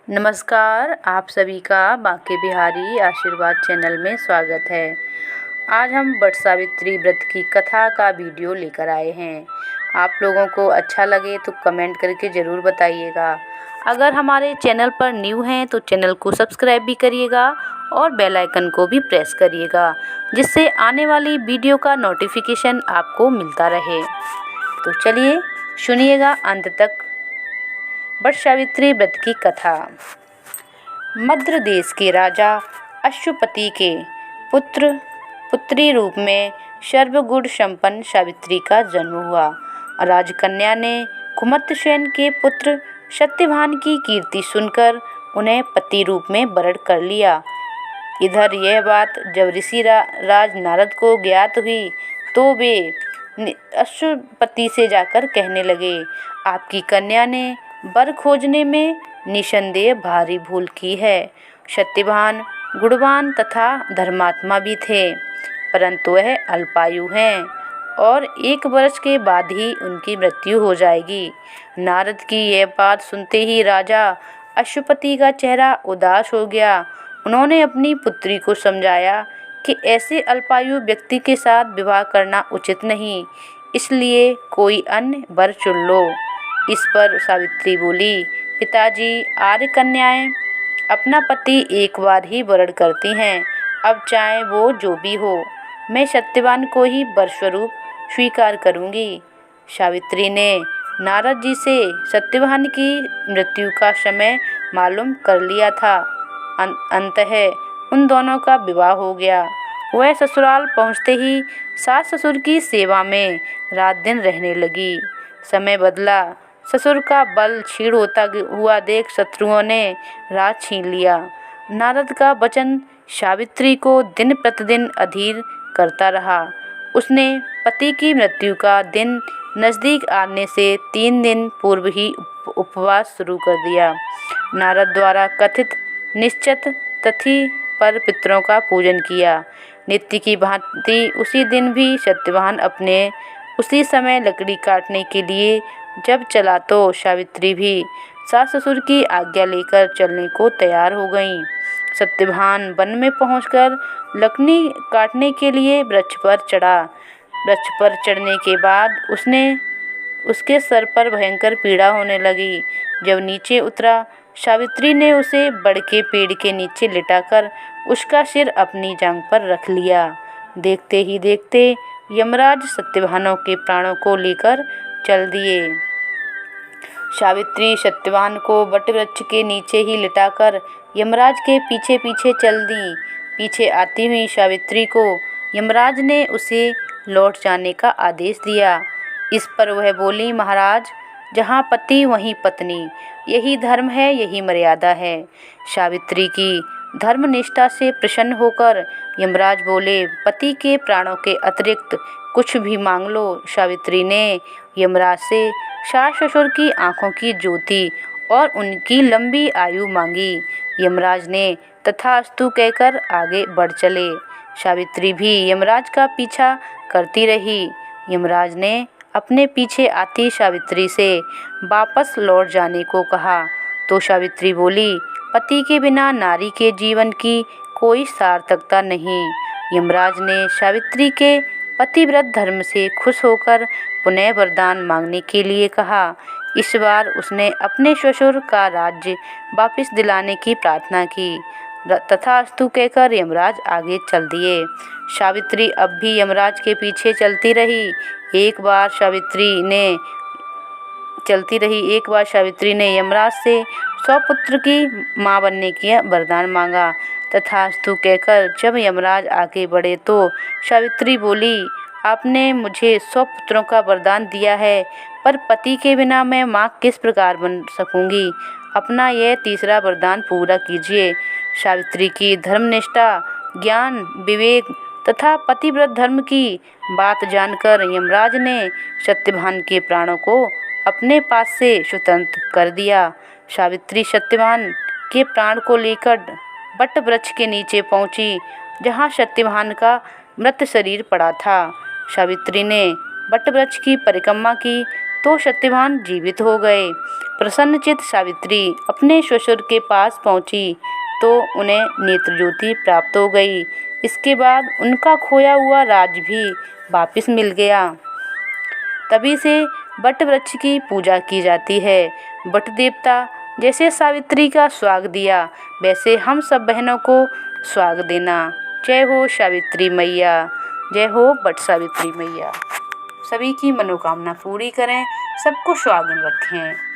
नमस्कार, आप सभी का बांके बिहारी आशीर्वाद चैनल में स्वागत है। आज हम वट सावित्री व्रत की कथा का वीडियो लेकर आए हैं। आप लोगों को अच्छा लगे तो कमेंट करके ज़रूर बताइएगा। अगर हमारे चैनल पर न्यू हैं तो चैनल को सब्सक्राइब भी करिएगा और बेल आइकन को भी प्रेस करिएगा, जिससे आने वाली वीडियो का नोटिफिकेशन आपको मिलता रहे। तो चलिए सुनिएगा अंत तक वट सावित्री व्रत की कथा। मद्र देश के राजा अश्वपति के पुत्री रूप में सर्वगुण संपन्न सावित्री का जन्म हुआ। राजकन्या ने कुमतसेन के पुत्र सत्यवान की कीर्ति सुनकर उन्हें पति रूप में वरण कर लिया। इधर यह बात जब ऋषि राज नारद को ज्ञात हुई तो वे अश्वपति से जाकर कहने लगे, आपकी कन्या ने वर खोजने में निसंदेह भारी भूल की है। सत्यवान गुणवान तथा धर्मात्मा भी थे, परंतु वह अल्पायु हैं और 1 वर्ष के बाद ही उनकी मृत्यु हो जाएगी। नारद की यह बात सुनते ही राजा अश्वपति का चेहरा उदास हो गया। उन्होंने अपनी पुत्री को समझाया कि ऐसे अल्पायु व्यक्ति के साथ विवाह करना उचित नहीं, इसलिए कोई अन्य वर चुन लो। इस पर सावित्री बोली, पिताजी, आर्य कन्याएं अपना पति एक बार ही वरण करती हैं। अब चाहे वो जो भी हो, मैं सत्यवान को ही वर स्वरूप स्वीकार करूंगी। सावित्री ने नारद जी से सत्यवान की मृत्यु का समय मालूम कर लिया था। अंततः उन दोनों का विवाह हो गया। वह ससुराल पहुंचते ही सास ससुर की सेवा में रात दिन रहने लगी। समय बदला। ससुर का बल क्षीण होता हुआ देख शत्रुओं ने राज छीन लिया। नारद का वचन सावित्री को दिन प्रतिदिन अधीर करता रहा। उसने पति की मृत्यु का दिन नज़दीक आने से 3 दिन पूर्व ही उपवास शुरू कर दिया। नारद द्वारा कथित निश्चित तिथि पर पितरों का पूजन किया। नित्य की भांति उसी दिन भी सत्यवान अपने उसी समय लकड़ी काटने के लिए जब चला तो सावित्री भी सास ससुर की आज्ञा लेकर चलने को तैयार हो गईं। सत्यवान वन में पहुंचकर लकड़ी काटने के लिए वृक्ष पर चढ़ा। वृक्ष पर चढ़ने के बाद उसके सर पर भयंकर पीड़ा होने लगी। जब नीचे उतरा, सावित्री ने उसे बड़ के पेड़ के नीचे लिटाकर उसका सिर अपनी जांघ पर रख लिया। देखते ही देखते यमराज सत्यवानों के प्राणों को लेकर चल दिए। सावित्री सत्यवान को वट वृक्ष के नीचे ही लिटाकर यमराज के पीछे पीछे चल दी। पीछे आती हुई सावित्री को यमराज ने उसे लौट जाने का आदेश दिया। इस पर वह बोली, महाराज, जहाँ पति वहीं पत्नी, यही धर्म है, यही मर्यादा है। सावित्री की धर्मनिष्ठा से प्रसन्न होकर यमराज बोले, पति के प्राणों के अतिरिक्त कुछ भी मांग लो। सावित्री ने यमराज से सास ससुर की आंखों की ज्योति और उनकी लंबी आयु मांगी। यमराज ने तथास्तु कहकर आगे बढ़ चले। सावित्री भी यमराज का पीछा करती रही। यमराज ने अपने पीछे आती सावित्री से वापस लौट जाने को कहा तो सावित्री बोली, पति के बिना नारी के जीवन की कोई सार्थकता नहीं। यमराज ने सावित्री के पतिव्रत धर्म से खुश होकर पुनः वरदान मांगने के लिए कहा। इस बार उसने अपने ससुर का राज्य वापस दिलाने की प्रार्थना की। तथास्तु कहकर यमराज आगे चल दिए। सावित्री अब भी यमराज के पीछे चलती रही। एक बार सावित्री ने यमराज से 100 पुत्र की मां बनने की वरदान मांगा। तथास्तु कहकर जब यमराज आगे बढ़े तो सावित्री बोली, आपने मुझे 100 पुत्रों का वरदान दिया है, पर पति के बिना मैं मां किस प्रकार बन सकूंगी। अपना यह तीसरा वरदान पूरा कीजिए। सावित्री की धर्मनिष्ठा, ज्ञान, विवेक तथा पतिव्रत धर्म की बात जानकर यमराज ने सत्यवान के प्राणों को अपने पास से स्वतंत्र कर दिया। सावित्री सत्यवान के प्राण को लेकर वट वृक्ष के नीचे पहुंची, जहां सत्यवान का मृत शरीर पड़ा था। सावित्री ने वट वृक्ष की परिक्रमा की तो सत्यवान जीवित हो गए। प्रसन्नचित्त सावित्री अपने ससुर के पास पहुंची तो उन्हें नेत्र ज्योति प्राप्त हो गई। इसके बाद उनका खोया हुआ राज भी वापस मिल गया। तभी से वट वृक्ष की पूजा की जाती है। वट देवता जैसे सावित्री का स्वाग दिया, वैसे हम सब बहनों को स्वाग देना। जय हो सावित्री मैया, जय हो वट सावित्री मैया। सभी की मनोकामना पूरी करें, सबको सुहागिन रखें।